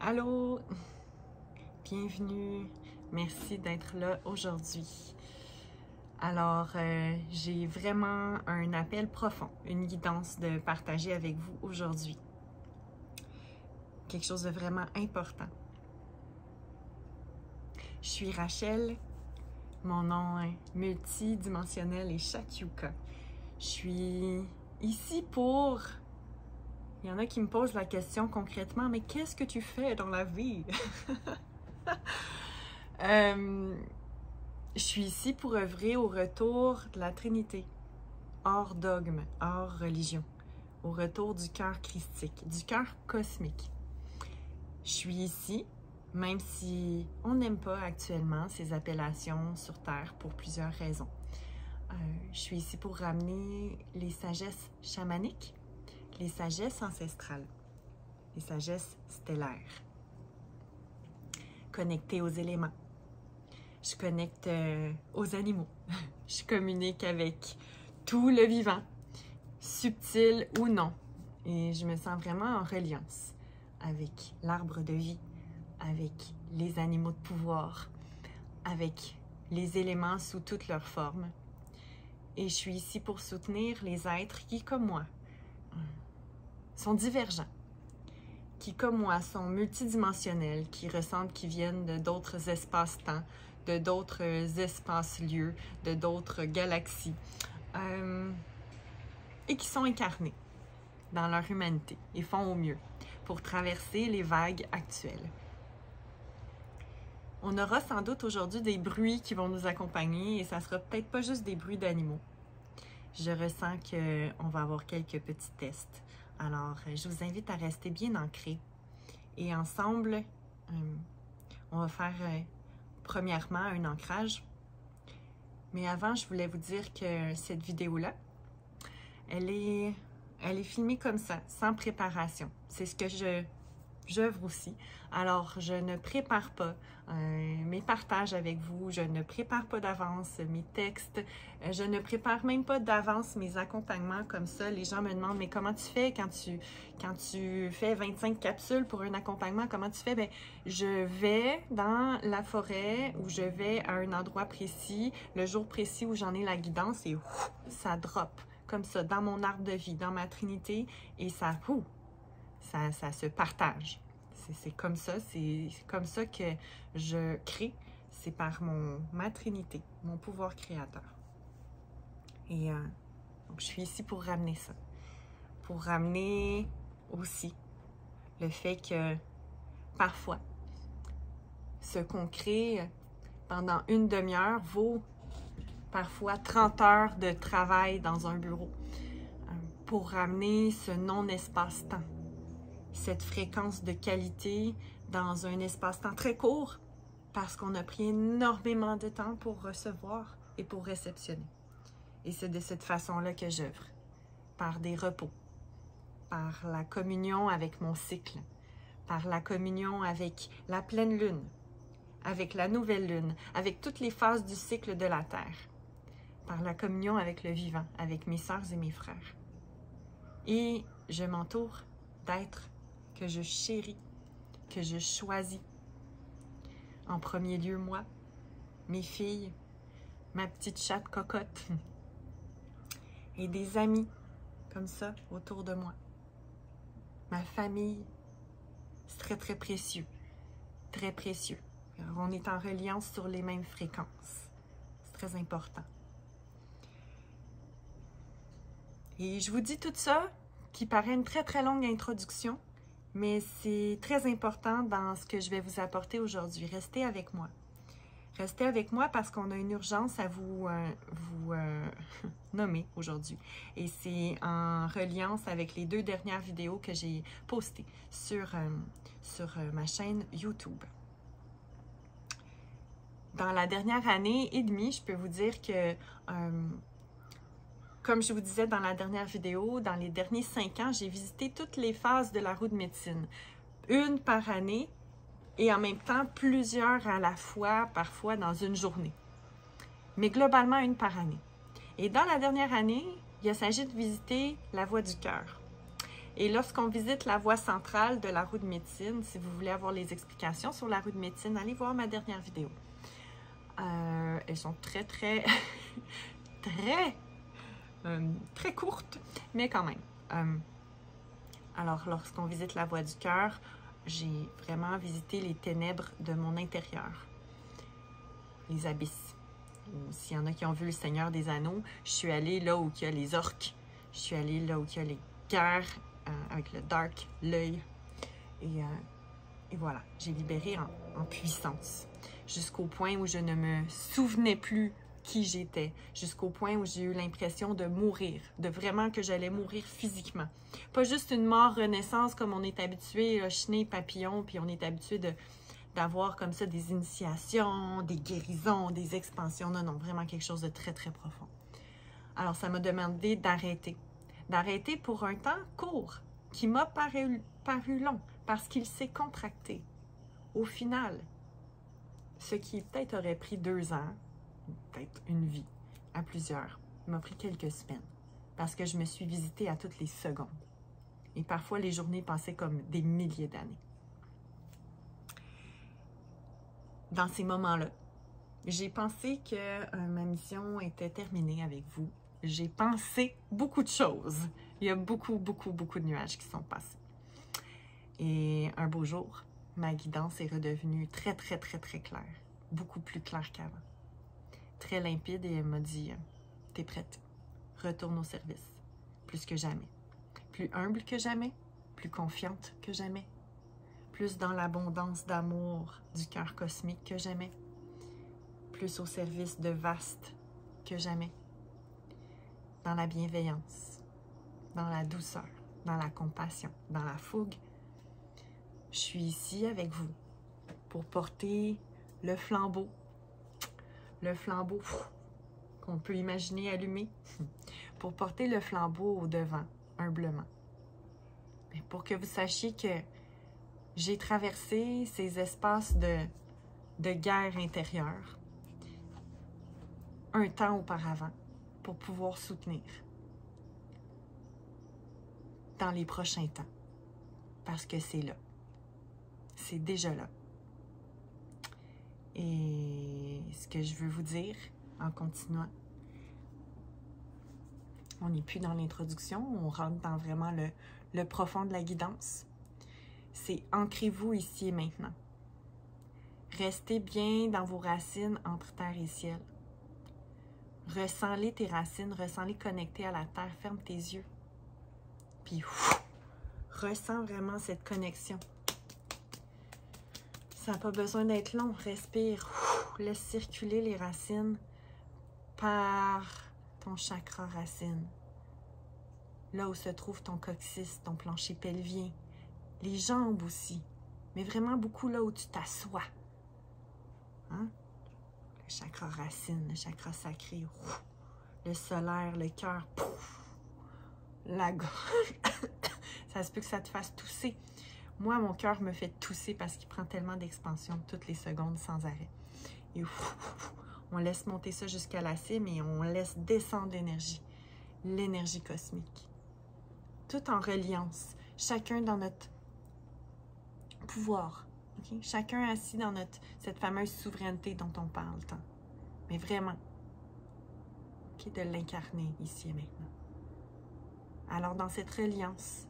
Allô, bienvenue, merci d'être là aujourd'hui. Alors, j'ai vraiment un appel profond, une guidance de partager avec vous aujourd'hui. Quelque chose de vraiment important. Je suis Rachel, mon nom multidimensionnel est Shakyuka. Je suis ici pour... Il y en a qui me posent la question concrètement, mais qu'est-ce que tu fais dans la vie? Je suis ici pour œuvrer au retour de la Trinité, hors dogme, hors religion, au retour du cœur christique, du cœur cosmique. Je suis ici, même si on n'aime pas actuellement ces appellations sur Terre pour plusieurs raisons. Je suis ici pour ramener les sagesses chamaniques, les sagesses ancestrales, les sagesses stellaires, connectées aux éléments. Je connecte aux animaux. Je communique avec tout le vivant, subtil ou non. Et je me sens vraiment en reliance avec l'arbre de vie, avec les animaux de pouvoir, avec les éléments sous toutes leurs formes. Et je suis ici pour soutenir les êtres qui, comme moi, sont divergents, qui, comme moi, sont multidimensionnels, qui ressentent qu'ils viennent de d'autres espaces-temps, de d'autres espaces-lieux, de d'autres galaxies, et qui sont incarnés dans leur humanité et font au mieux pour traverser les vagues actuelles. On aura sans doute aujourd'hui des bruits qui vont nous accompagner et ça sera peut-être pas juste des bruits d'animaux. Je ressens qu'on va avoir quelques petits tests. Alors, je vous invite à rester bien ancrés. Et ensemble, on va faire premièrement un ancrage. Mais avant, je voulais vous dire que cette vidéo-là, elle est filmée comme ça, sans préparation. C'est ce que j'œuvre aussi. Alors, je ne prépare pas mes partages avec vous, je ne prépare pas d'avance mes textes, je ne prépare même pas d'avance mes accompagnements comme ça. Les gens me demandent, mais comment tu fais quand tu fais 25 capsules pour un accompagnement, comment tu fais? Bien, je vais dans la forêt ou je vais à un endroit précis, le jour précis où j'en ai la guidance et ça drop comme ça dans mon arbre de vie, dans ma Trinité et ça se partage. C'est comme ça que je crée. C'est par ma Trinité, mon pouvoir créateur. Et donc je suis ici pour ramener ça. Pour ramener aussi le fait que parfois, ce qu'on crée pendant une demi-heure vaut parfois 30 heures de travail dans un bureau pour ramener ce non-espace-temps. Cette fréquence de qualité dans un espace-temps très court parce qu'on a pris énormément de temps pour recevoir et pour réceptionner. Et c'est de cette façon-là que j'œuvre, par des repos, par la communion avec mon cycle, par la communion avec la pleine lune, avec la nouvelle lune, avec toutes les phases du cycle de la Terre, par la communion avec le vivant, avec mes sœurs et mes frères. Et je m'entoure d'êtres que je chéris, que je choisis. En premier lieu, moi, mes filles, ma petite chatte cocotte et des amis comme ça autour de moi. Ma famille, c'est très, très précieux. Très précieux. Alors, on est en reliance sur les mêmes fréquences. C'est très important. Et je vous dis tout ça qui paraît une très, très longue introduction, mais c'est très important dans ce que je vais vous apporter aujourd'hui. Restez avec moi. Restez avec moi parce qu'on a une urgence à vous nommer aujourd'hui. Et c'est en reliance avec les 2 dernières vidéos que j'ai postées sur ma chaîne YouTube. Dans la dernière année et demie, je peux vous dire que comme je vous disais dans la dernière vidéo, dans les derniers 5 ans, j'ai visité toutes les phases de la roue de médecine. Une par année et en même temps plusieurs à la fois, parfois dans une journée. Mais globalement, une par année. Et dans la dernière année, il a s'agit de visiter la voie du cœur. Et lorsqu'on visite la voie centrale de la roue de médecine, si vous voulez avoir les explications sur la roue de médecine, allez voir ma dernière vidéo. Elles sont très, très, très courtes, mais quand même. Alors, lorsqu'on visite la voie du cœur, j'ai vraiment visité les ténèbres de mon intérieur, les abysses. S'il y en a qui ont vu Le Seigneur des Anneaux, je suis allée là où il y a les orques, je suis allée là où il y a les guerres avec le dark, l'œil. Et voilà, j'ai libéré en puissance, jusqu'au point où je ne me souvenais plus qui j'étais, jusqu'au point où j'ai eu l'impression de mourir, de vraiment que j'allais mourir physiquement. Pas juste une mort renaissance comme on est habitué, chenille, papillon, puis on est habitué d'avoir comme ça des initiations, des guérisons, des expansions. Non, non, vraiment quelque chose de très, très profond. Alors, ça m'a demandé d'arrêter. D'arrêter pour un temps court, qui m'a paru long, parce qu'il s'est contracté. Au final, ce qui peut-être aurait pris 2 ans, peut-être une vie, à plusieurs, m'a pris quelques semaines, parce que je me suis visitée à toutes les secondes. Et parfois, les journées passaient comme des milliers d'années. Dans ces moments-là, j'ai pensé que ma mission était terminée avec vous. J'ai pensé beaucoup de choses. Il y a beaucoup, beaucoup, beaucoup de nuages qui sont passés. Et un beau jour, ma guidance est redevenue très, très, très, très claire. Beaucoup plus claire qu'avant. Très limpide et elle m'a dit « T'es prête, retourne au service. » Plus que jamais. Plus humble que jamais, plus confiante que jamais. Plus dans l'abondance d'amour du cœur cosmique que jamais. Plus au service de vaste que jamais. Dans la bienveillance, dans la douceur, dans la compassion, dans la fougue. Je suis ici avec vous pour porter le flambeau qu'on peut imaginer allumé, pour porter le flambeau au devant, humblement. Mais pour que vous sachiez que j'ai traversé ces espaces de guerre intérieure un temps auparavant pour pouvoir soutenir dans les prochains temps. Parce que c'est là. C'est déjà là. Et ce que je veux vous dire en continuant, on n'est plus dans l'introduction, on rentre dans vraiment le profond de la guidance. C'est ancrez-vous ici et maintenant. Restez bien dans vos racines entre terre et ciel. Ressens-les tes racines, ressens-les connectées à la terre. Ferme tes yeux. Puis, ressens vraiment cette connexion. Ça n'a pas besoin d'être long. Respire. Laisse circuler les racines par ton chakra racine. Là où se trouve ton coccyx, ton plancher pelvien. Les jambes aussi. Mais vraiment beaucoup là où tu t'assois. Hein? Le chakra racine, le chakra sacré. Le solaire, le cœur. La gorge. Ça se peut que ça te fasse tousser. Moi, mon cœur me fait tousser parce qu'il prend tellement d'expansion toutes les secondes sans arrêt. Et on laisse monter ça jusqu'à la cime et on laisse descendre l'énergie cosmique. Tout en reliance, chacun dans notre pouvoir. Okay? Chacun assis dans cette fameuse souveraineté dont on parle tant. Mais vraiment, okay, de l'incarner ici et maintenant. Alors, dans cette reliance,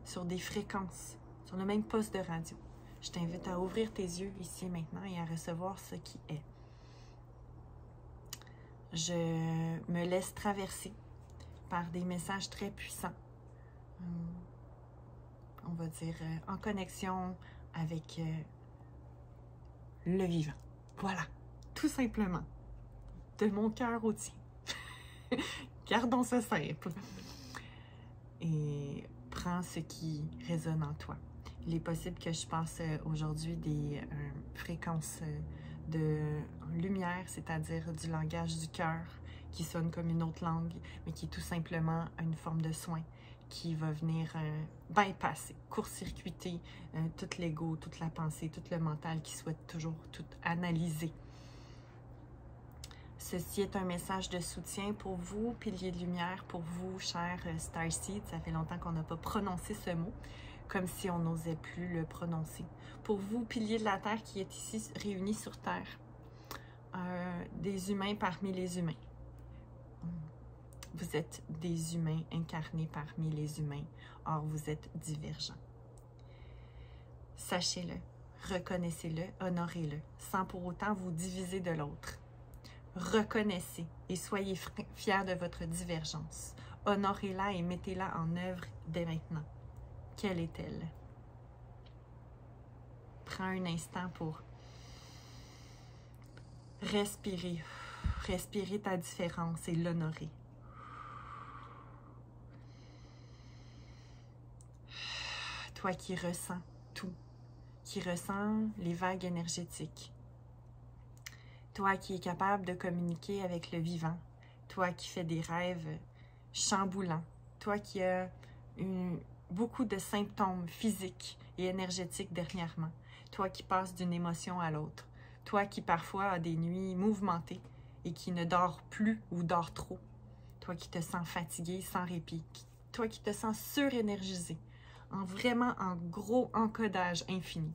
sur des fréquences, sur le même poste de radio, je t'invite à ouvrir tes yeux ici et maintenant et à recevoir ce qui est. Je me laisse traverser par des messages très puissants. On va dire en connexion avec le vivant. Voilà, tout simplement. De mon cœur au tien. Gardons ça simple. Et prends ce qui résonne en toi. Il est possible que je passe aujourd'hui des fréquences de lumière, c'est-à-dire du langage du cœur, qui sonne comme une autre langue, mais qui est tout simplement une forme de soin qui va venir bypasser, court-circuiter tout l'ego, toute la pensée, tout le mental qui souhaite toujours tout analyser. Ceci est un message de soutien pour vous, piliers de lumière, pour vous, chers Starseed. Ça fait longtemps qu'on n'a pas prononcé ce mot, comme si on n'osait plus le prononcer. Pour vous, piliers de la Terre qui est ici réunis sur Terre, des humains parmi les humains. Vous êtes des humains incarnés parmi les humains. Or, vous êtes divergents. Sachez-le, reconnaissez-le, honorez-le, sans pour autant vous diviser de l'autre. Reconnaissez et soyez fiers de votre divergence. Honorez-la et mettez-la en œuvre dès maintenant. Quelle est-elle? Prends un instant pour respirer. Respirer ta différence et l'honorer. Toi qui ressens tout, qui ressens les vagues énergétiques. Toi qui es capable de communiquer avec le vivant. Toi qui fais des rêves chamboulants. Toi qui as beaucoup de symptômes physiques et énergétiques dernièrement. Toi qui passes d'une émotion à l'autre. Toi qui parfois as des nuits mouvementées et qui ne dors plus ou dors trop. Toi qui te sens fatigué, sans répit. Toi qui te sens surénergisé. Vraiment en gros encodage infini.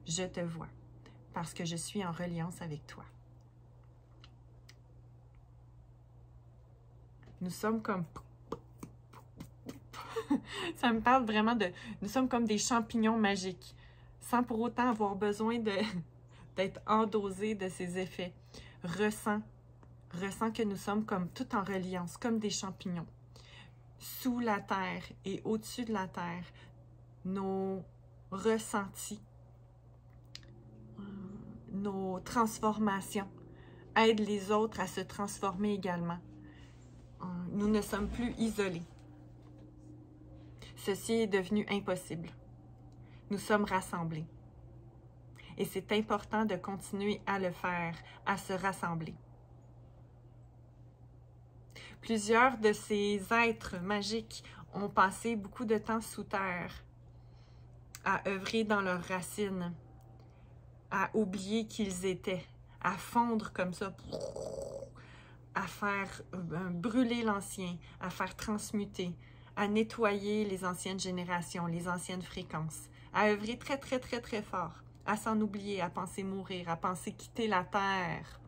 Je te vois parce que je suis en reliance avec toi. Nous sommes comme... Ça me parle vraiment de... Nous sommes comme des champignons magiques, sans pour autant avoir besoin d'être endossés de ces effets. Ressens que nous sommes comme tout en reliance, comme des champignons. Sous la terre et au-dessus de la terre, nos ressentis, nos transformations aident les autres à se transformer également. Nous ne sommes plus isolés. Ceci est devenu impossible. Nous sommes rassemblés. Et c'est important de continuer à le faire, à se rassembler. Plusieurs de ces êtres magiques ont passé beaucoup de temps sous terre, à œuvrer dans leurs racines, à oublier qu'ils étaient, à fondre comme ça, à faire brûler l'ancien, à faire transmuter, à nettoyer les anciennes générations, les anciennes fréquences, à œuvrer très, très, très, très fort, à s'en oublier, à penser mourir, à penser quitter la terre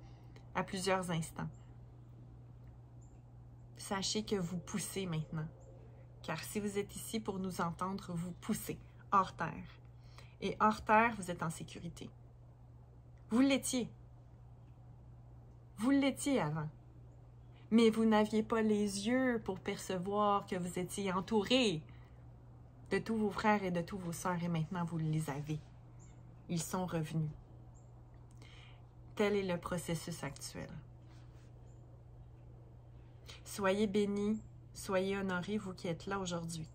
à plusieurs instants. Sachez que vous poussez maintenant, car si vous êtes ici pour nous entendre, vous poussez hors terre. Et hors terre, vous êtes en sécurité. Vous l'étiez. Vous l'étiez avant. Mais vous n'aviez pas les yeux pour percevoir que vous étiez entouré de tous vos frères et de tous vos sœurs, et maintenant vous les avez. Ils sont revenus. Tel est le processus actuel. Soyez bénis, soyez honorés, vous qui êtes là aujourd'hui.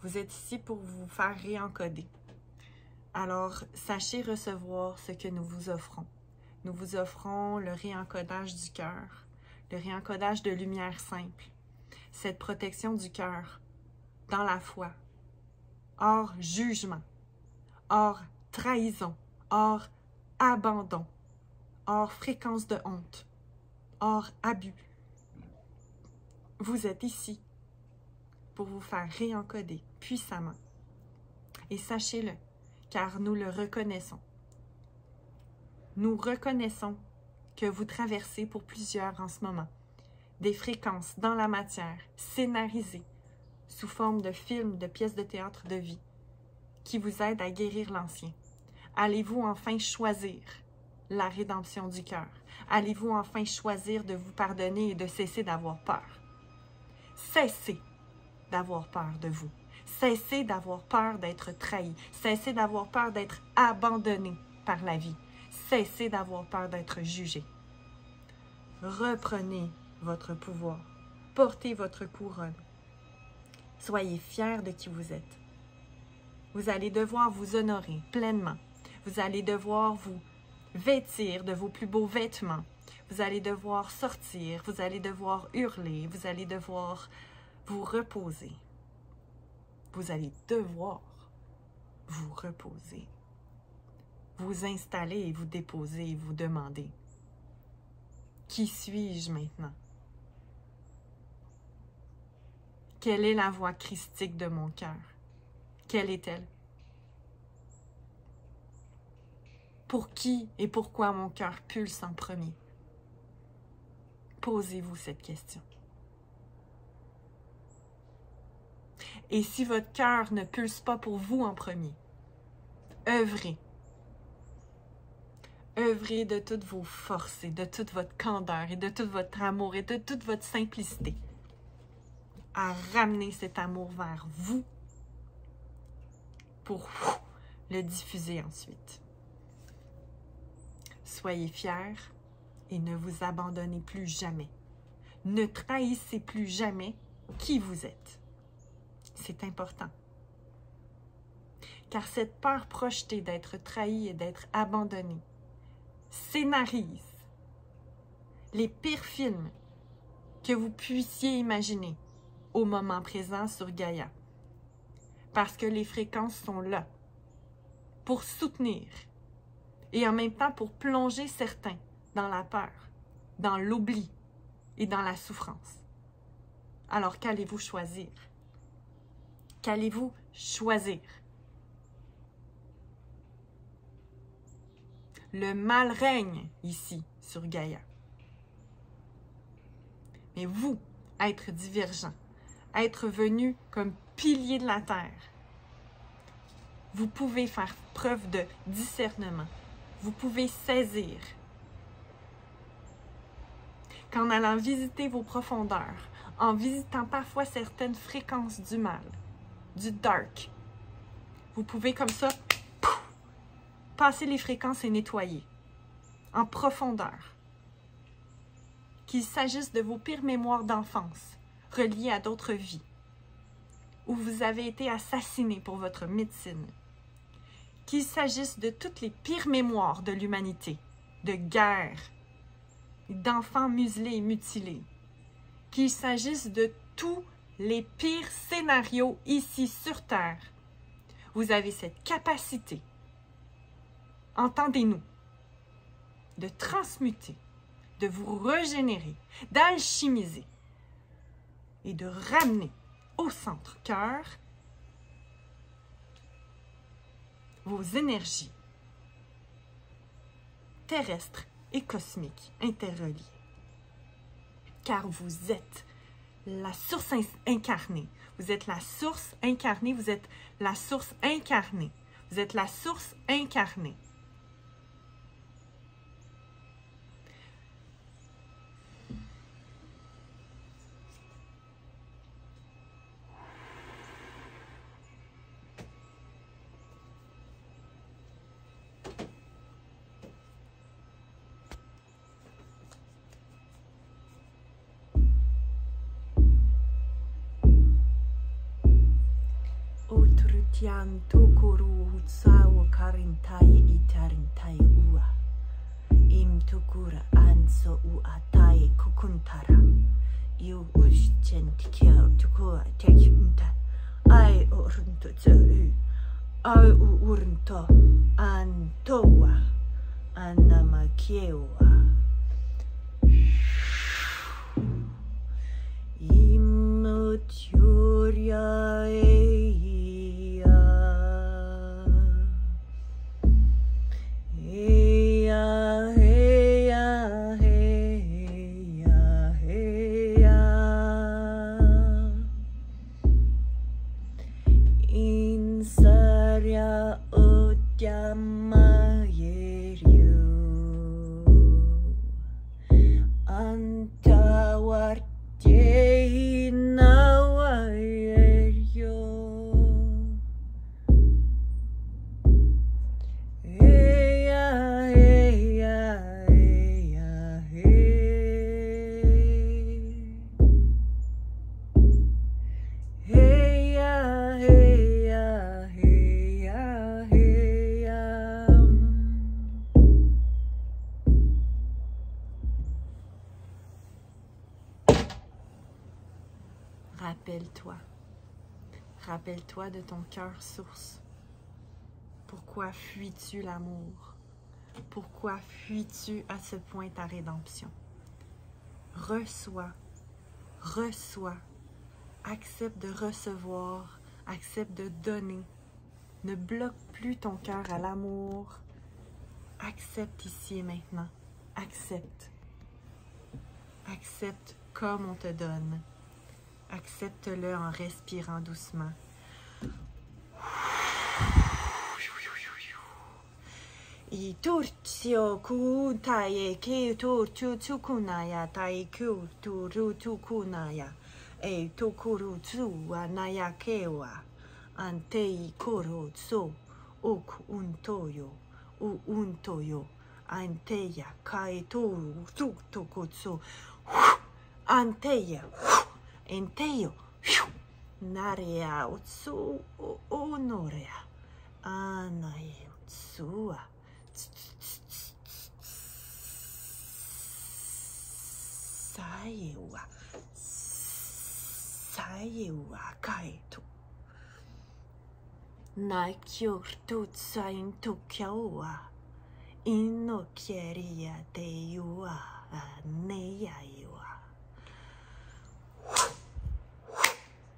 Vous êtes ici pour vous faire réencoder. Alors, sachez recevoir ce que nous vous offrons. Nous vous offrons le réencodage du cœur, le réencodage de lumière simple, cette protection du cœur dans la foi, hors jugement, hors trahison, hors abandon, hors fréquence de honte, hors abus. Vous êtes ici pour vous faire réencoder puissamment. Et sachez-le, car nous le reconnaissons. Nous reconnaissons que vous traversez pour plusieurs en ce moment des fréquences dans la matière, scénarisées, sous forme de films, de pièces de théâtre de vie, qui vous aident à guérir l'ancien. Allez-vous enfin choisir la rédemption du cœur? Allez-vous enfin choisir de vous pardonner et de cesser d'avoir peur? Cessez d'avoir peur de vous. Cessez d'avoir peur d'être trahi. Cessez d'avoir peur d'être abandonné par la vie. Cessez d'avoir peur d'être jugé. Reprenez votre pouvoir. Portez votre couronne. Soyez fiers de qui vous êtes. Vous allez devoir vous honorer pleinement. Vous allez devoir vous vêtir de vos plus beaux vêtements. Vous allez devoir sortir. Vous allez devoir hurler. Vous allez devoir vous reposer. Vous allez devoir vous reposer. Vous installer et vous déposer et vous demander. Qui suis-je maintenant? Quelle est la voix christique de mon cœur? Quelle est-elle? Pour qui et pourquoi mon cœur pulse en premier? Posez-vous cette question. Et si votre cœur ne pulse pas pour vous en premier, œuvrez. Œuvrez de toutes vos forces et de toute votre candeur et de tout votre amour et de toute votre simplicité à ramener cet amour vers vous pour le diffuser ensuite. Soyez fiers et ne vous abandonnez plus jamais. Ne trahissez plus jamais qui vous êtes. C'est important. Car cette peur projetée d'être trahi et d'être abandonné scénarise les pires films que vous puissiez imaginer au moment présent sur Gaïa. Parce que les fréquences sont là pour soutenir et en même temps pour plonger certains dans la peur, dans l'oubli et dans la souffrance. Alors qu'allez-vous choisir? Qu'allez-vous choisir? Le mal règne ici sur Gaïa. Mais vous, être divergent, être venu comme pilier de la terre, vous pouvez faire preuve de discernement. Vous pouvez saisir qu'en allant visiter vos profondeurs, en visitant parfois certaines fréquences du mal, du dark, vous pouvez comme ça passer les fréquences et nettoyer en profondeur. Qu'il s'agisse de vos pires mémoires d'enfance reliées à d'autres vies, où vous avez été assassiné pour votre médecine, qu'il s'agisse de toutes les pires mémoires de l'humanité, de guerre, d'enfants muselés et mutilés, qu'il s'agisse de tous les pires scénarios ici sur Terre. Vous avez cette capacité, entendez-nous, de transmuter, de vous régénérer, d'alchimiser et de ramener au centre cœur vos énergies terrestres et cosmiques interreliées. Car vous êtes la source incarnée. Vous êtes la source incarnée. Vous êtes la source incarnée. Vous êtes la source incarnée. Tian tukuru hutsao karintai itarintai ua. Im tukura anso uatai kukuntara. Iu uschen tikia tukua tekunta. Ai urunto tsu. Ai urunto antoa. Anamakiewa. Imoturia Rappelle-toi de ton cœur source. Pourquoi fuis-tu l'amour? Pourquoi fuis-tu à ce point ta rédemption? reçois, reçois. Accepte de recevoir, accepte de donner. Ne bloque plus ton cœur à l'amour. Accepte ici et maintenant. Accepte. Accepte comme on te donne. Accepte-le en respirant doucement. I turtio ku tae ke turtu tukunaya tae ku turu tukunaya e tokuru tsu anaya kewa ante koro tso ok untoyo u untoyo anteya kai toru tukutsu anteya enteyo narea utsu onorea anaye utsua Sayewa kaito Naikyorto tsain tokyawa Inokeria deyua Neyaiwa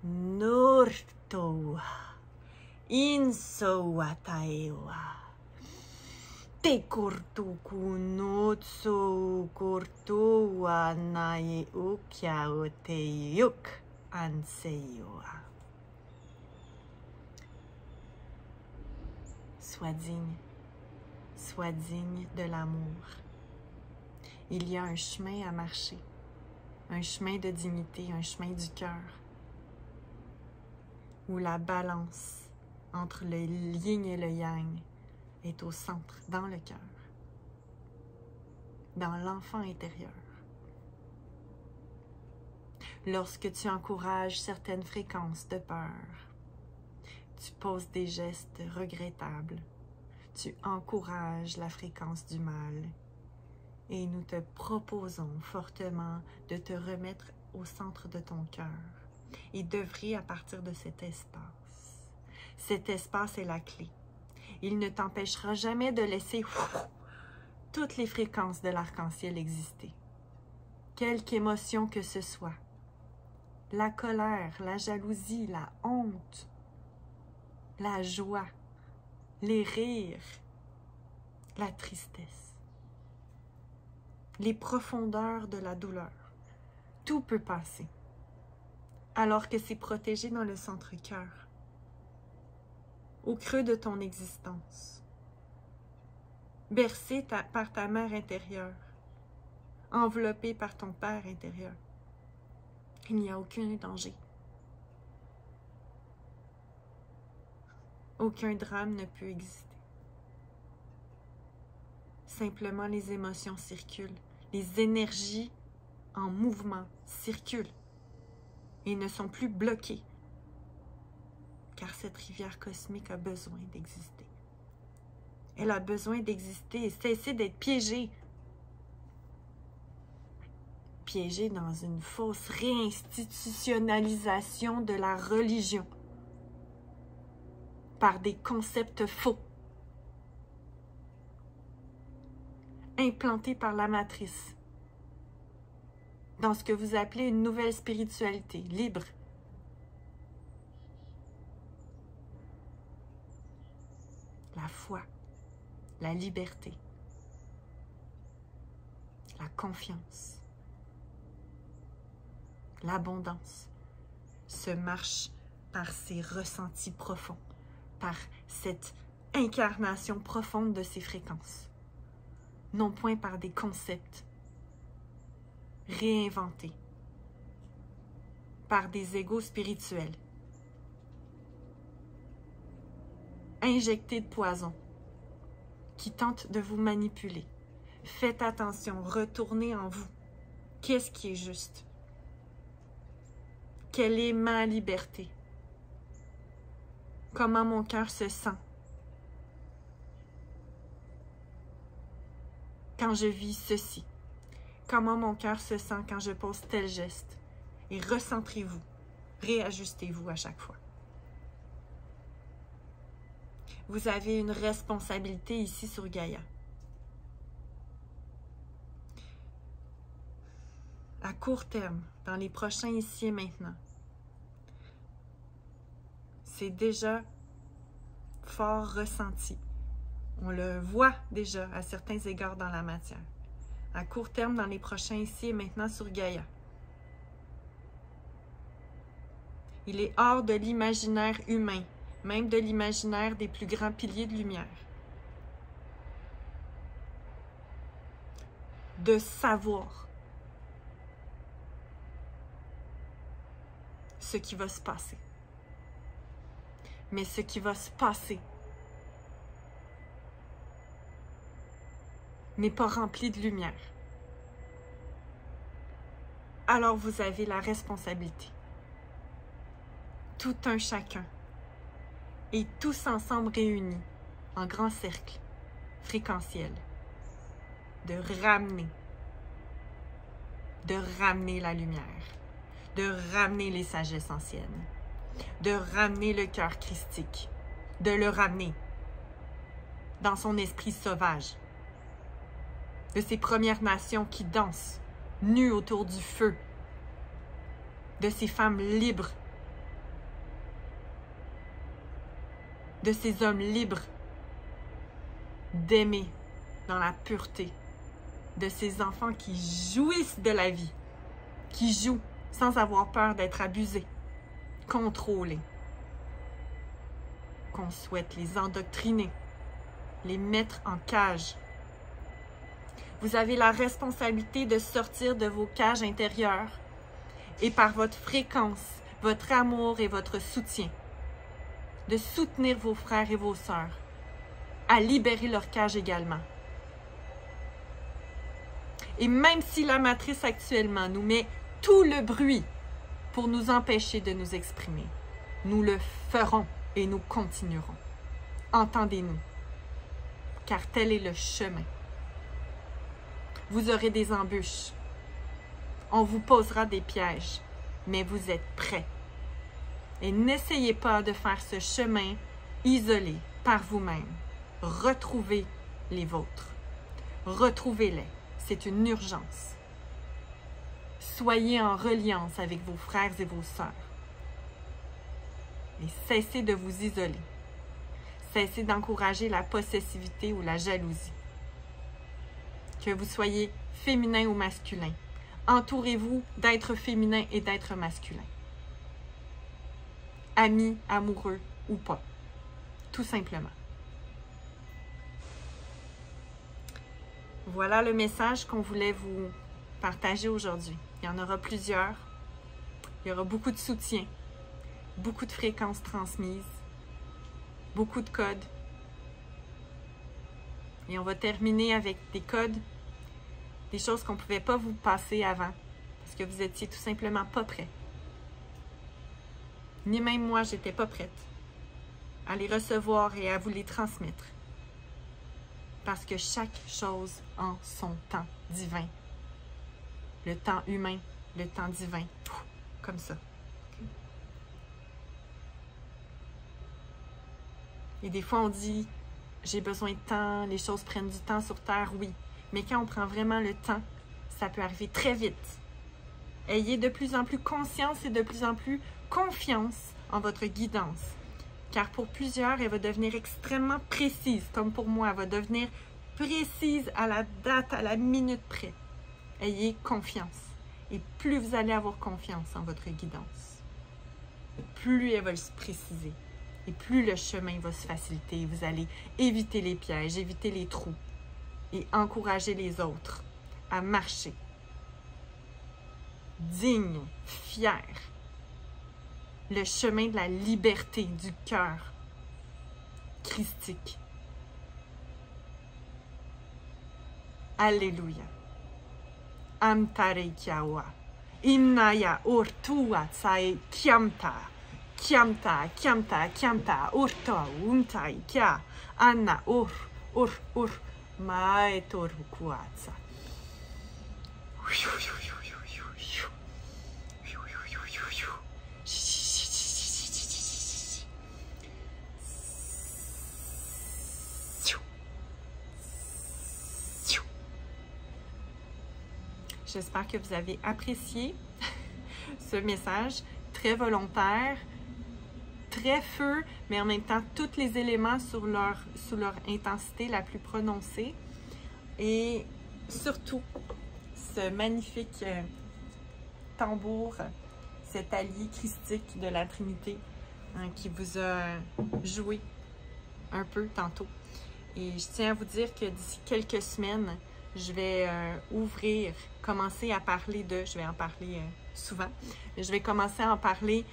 Nortowa Insowa taewa Te kortuku no tso kortu wa nai ukya o te yuk anseyo. Sois digne de l'amour. Il y a un chemin à marcher, un chemin de dignité, un chemin du cœur, où la balance entre le yin et le yang est au centre, dans le cœur, dans l'enfant intérieur. Lorsque tu encourages certaines fréquences de peur, tu poses des gestes regrettables, tu encourages la fréquence du mal et nous te proposons fortement de te remettre au centre de ton cœur et d'œuvrer à partir de cet espace. Cet espace est la clé. Il ne t'empêchera jamais de laisser toutes les fréquences de l'arc-en-ciel exister. Quelque émotion que ce soit. La colère, la jalousie, la honte, la joie, les rires, la tristesse, les profondeurs de la douleur. Tout peut passer, alors que c'est protégé dans le centre-cœur. Au creux de ton existence, bercé par ta mère intérieure, enveloppé par ton père intérieur. Il n'y a aucun danger. Aucun drame ne peut exister. Simplement les émotions circulent, les énergies en mouvement circulent et ne sont plus bloquées. Car cette rivière cosmique a besoin d'exister. Elle a besoin d'exister et cesser d'être piégée. Piégée dans une fausse réinstitutionnalisation de la religion par des concepts faux, implantés par la matrice dans ce que vous appelez une nouvelle spiritualité libre. La foi, la liberté, la confiance, l'abondance se marche par ces ressentis profonds, par cette incarnation profonde de ces fréquences, non point par des concepts réinventés, par des égos spirituels, injectés de poison, qui tentent de vous manipuler. Faites attention, retournez en vous. Qu'est-ce qui est juste? Quelle est ma liberté? Comment mon cœur se sent quand je vis ceci? Comment mon cœur se sent quand je pose tel geste? Et recentrez-vous, réajustez-vous à chaque fois. Vous avez une responsabilité ici sur Gaïa. À court terme, dans les prochains ici et maintenant. C'est déjà fort ressenti. On le voit déjà à certains égards dans la matière. À court terme, dans les prochains ici et maintenant sur Gaïa. Il est hors de l'imaginaire humain, même de l'imaginaire des plus grands piliers de lumière. De savoir ce qui va se passer. Mais ce qui va se passer n'est pas rempli de lumière. Alors vous avez la responsabilité, tout un chacun, et tous ensemble réunis, en grand cercle fréquentiel, de ramener la lumière, de ramener les sagesses anciennes, de ramener le cœur christique, de le ramener dans son esprit sauvage, de ces Premières Nations qui dansent, nues autour du feu, de ces femmes libres, de ces hommes libres d'aimer dans la pureté, de ces enfants qui jouissent de la vie, qui jouent sans avoir peur d'être abusés, contrôlés, qu'on souhaite les endoctriner, les mettre en cage. Vous avez la responsabilité de sortir de vos cages intérieures et par votre fréquence, votre amour et votre soutien, de soutenir vos frères et vos sœurs à libérer leur cage également. Et même si la matrice actuellement nous met tout le bruit pour nous empêcher de nous exprimer, nous le ferons et nous continuerons. Entendez-nous, car tel est le chemin. Vous aurez des embûches. On vous posera des pièges, mais vous êtes prêts. Et n'essayez pas de faire ce chemin isolé par vous-même. Retrouvez les vôtres. Retrouvez-les. C'est une urgence. Soyez en reliance avec vos frères et vos sœurs. Et cessez de vous isoler. Cessez d'encourager la possessivité ou la jalousie. Que vous soyez féminin ou masculin, entourez-vous d'êtres féminins et d'êtres masculins. Amis, amoureux ou pas. Tout simplement. Voilà le message qu'on voulait vous partager aujourd'hui. Il y en aura plusieurs. Il y aura beaucoup de soutien, beaucoup de fréquences transmises, beaucoup de codes. Et on va terminer avec des codes, des choses qu'on ne pouvait pas vous passer avant, parce que vous étiez tout simplement pas prêts. Ni même moi, j'étais pas prête à les recevoir et à vous les transmettre. Parce que chaque chose en son temps divin. Le temps humain, le temps divin, comme ça. Et des fois, on dit, j'ai besoin de temps, les choses prennent du temps sur Terre, oui. Mais quand on prend vraiment le temps, ça peut arriver très vite. Ayez de plus en plus conscience et de plus en plus confiance en votre guidance. Car pour plusieurs, elle va devenir extrêmement précise, comme pour moi, elle va devenir précise à la date, à la minute près. Ayez confiance. Et plus vous allez avoir confiance en votre guidance, plus elle va se préciser. Et plus le chemin va se faciliter. Vous allez éviter les pièges, éviter les trous et encourager les autres à marcher digne, fier. Le chemin de la liberté du cœur christique. Alléluia. Amtare kiawa. Innaya ortua tsae kiamta. Kiamta, kiamta, kiamta. Ortoa umtai kia. Anna or. Mae toru kuatsa. J'espère que vous avez apprécié ce message très volontaire, très feu, mais en même temps, tous les éléments sous leur intensité la plus prononcée. Et surtout, ce magnifique tambour, cet allié christique de la Trinité qui vous a joué un peu tantôt. Et je tiens à vous dire que d'ici quelques semaines, je vais commencer à parler de, je vais en parler souvent, mais je vais commencer à en parler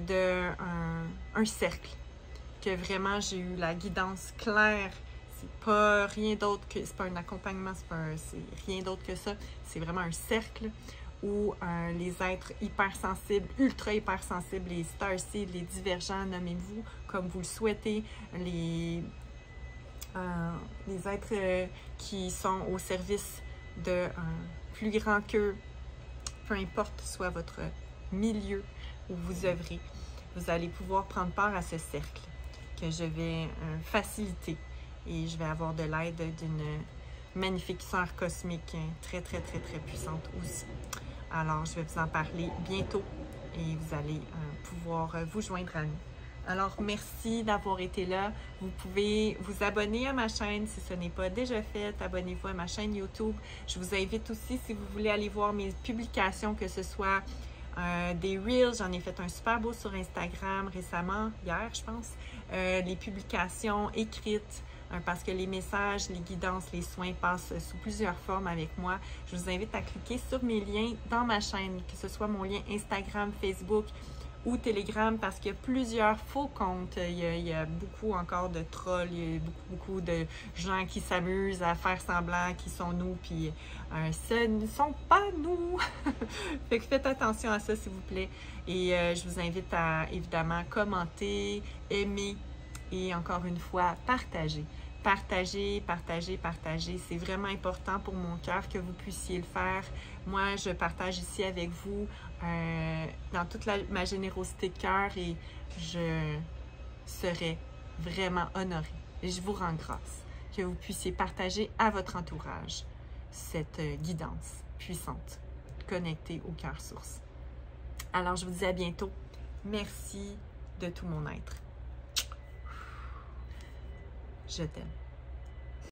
d'un cercle, que vraiment j'ai eu la guidance claire. C'est pas rien d'autre que, c'est pas un accompagnement, c'est rien d'autre que ça. C'est vraiment un cercle où les êtres hypersensibles, ultra hypersensibles, les starseeds, les divergents, nommez-vous comme vous le souhaitez, les êtres qui sont au service de plus grand qu'eux, peu importe soit votre milieu où vous œuvrez, vous allez pouvoir prendre part à ce cercle que je vais faciliter et je vais avoir de l'aide d'une magnifique sœur cosmique très, très, très, très puissante aussi. Alors, je vais vous en parler bientôt et vous allez pouvoir vous joindre à nous. Alors, merci d'avoir été là. Vous pouvez vous abonner à ma chaîne si ce n'est pas déjà fait. Abonnez-vous à ma chaîne YouTube. Je vous invite aussi, si vous voulez aller voir mes publications, que ce soit des Reels. J'en ai fait un super beau sur Instagram récemment, hier, je pense. Les publications écrites, parce que les messages, les guidances, les soins passent sous plusieurs formes avec moi. Je vous invite à cliquer sur mes liens dans ma chaîne, que ce soit mon lien Instagram, Facebook ou Telegram, parce qu'il y a plusieurs faux comptes. Il y a beaucoup encore de trolls, il y a beaucoup de gens qui s'amusent à faire semblant qu'ils sont nous, puis ce ne sont pas nous. Fait que faites attention à ça, s'il vous plaît. Et je vous invite à, évidemment, commenter, aimer et, encore une fois, partager. Partagez, partagez, partagez. C'est vraiment important pour mon cœur que vous puissiez le faire. Moi, je partage ici avec vous dans toute ma générosité de cœur et je serai vraiment honorée. Et je vous rends grâce que vous puissiez partager à votre entourage cette guidance puissante, connectée au cœur source. Alors, je vous dis à bientôt. Merci de tout mon être. Je t'aime.